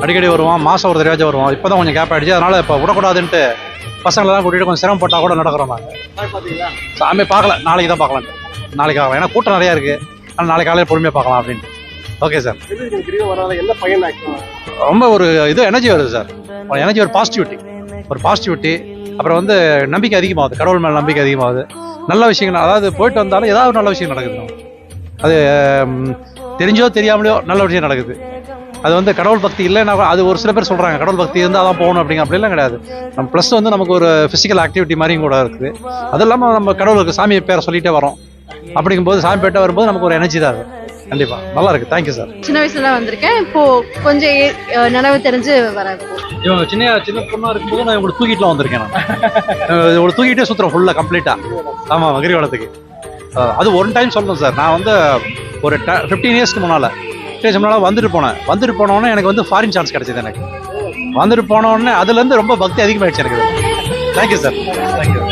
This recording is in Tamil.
அடிக்கடி வருவோம், மாதம் ஒரு தடவையாச்சும் வருவோம். இப்போ தான் கொஞ்சம் கேப் ஆகிடுச்சு, அதனால் இப்போ விடக்கூடாதுன்ட்டு பசங்களெல்லாம் கூட்டிகிட்டு கொஞ்சம் சிரமப்பட்டால் கூட நடக்கிறோம். நாங்கள் சாமி பார்க்கல, நாளைக்கு தான் பார்க்கலாம். நாளைக்கு ஆகலாம், ஏன்னா கூட்டம் நிறையா இருக்குது. ஆனால் நாளைக்கு காலையில் பொறுமையாக பார்க்கலாம் அப்படின்ட்டு. Okay sir. ரொம்ப ஒரு எனர்ஜி வருது சார். எனர்ஜி, ஒரு பாசிட்டிவிட்டி. அப்புறம் நம்பிக்கை அதிகமாகுது, கடவுள் மேலே நம்பிக்கை அதிகமாகுது. நல்ல விஷயங்கள், அதாவது போயிட்டு வந்தாலும் ஏதாவது ஒரு நல்ல விஷயம் நடக்குது. அது தெரிஞ்சோ தெரியாமலையோ நல்ல விஷயம் நடக்குது. அது கடவுள் பக்தி இல்லைன்னா, அது ஒரு சில பேர் சொல்கிறாங்க கடவுள் பக்தி இருந்தால் தான் போகணும் அப்படிலாம் கிடையாது. நம்ம ப்ளஸ் நமக்கு ஒரு ஃபிசிக்கல் ஆக்டிவிட்டி மாதிரியும் கூட இருக்குது. அது இல்லாமல் நம்ம கடவுளுக்கு சாமி பேரை சொல்லிகிட்டே வரோம். அப்படிங்கும்போது சாமி பேட்டை வரும்போது நமக்கு ஒரு எனர்ஜி தான் அது. கண்டிப்பா நல்லா இருக்கு. Thank you sir. சின்ன வயசுல வந்திருக்கேன், இப்போ கொஞ்சம் நினைவு தெரிஞ்சு வரேன். இவங்க சின்ன பொண்ணா இருக்கும்போது நான் இவங்களை தூக்கிட்டுலாம் வந்திருக்கேன். நான் இவங்களை தூக்கிட்டே சுற்றுறேன் ஃபுல்லாக கம்ப்ளீட்டா. ஆமாம், கிரிவலத்துக்கு. அது ஒன் டைம் சொல்லணும் சார். நான் ஒரு 15 இயர்ஸ்க்கு முன்னால் வந்துட்டு போனோடனே எனக்கு ஃபாரின் சான்ஸ் கிடைச்சது. எனக்கு வந்துட்டு போனோடனே அதுலேருந்து ரொம்ப பக்தி அதிகமாகிடுச்சு எனக்கு. Thank you sir. தேங்க்யூ.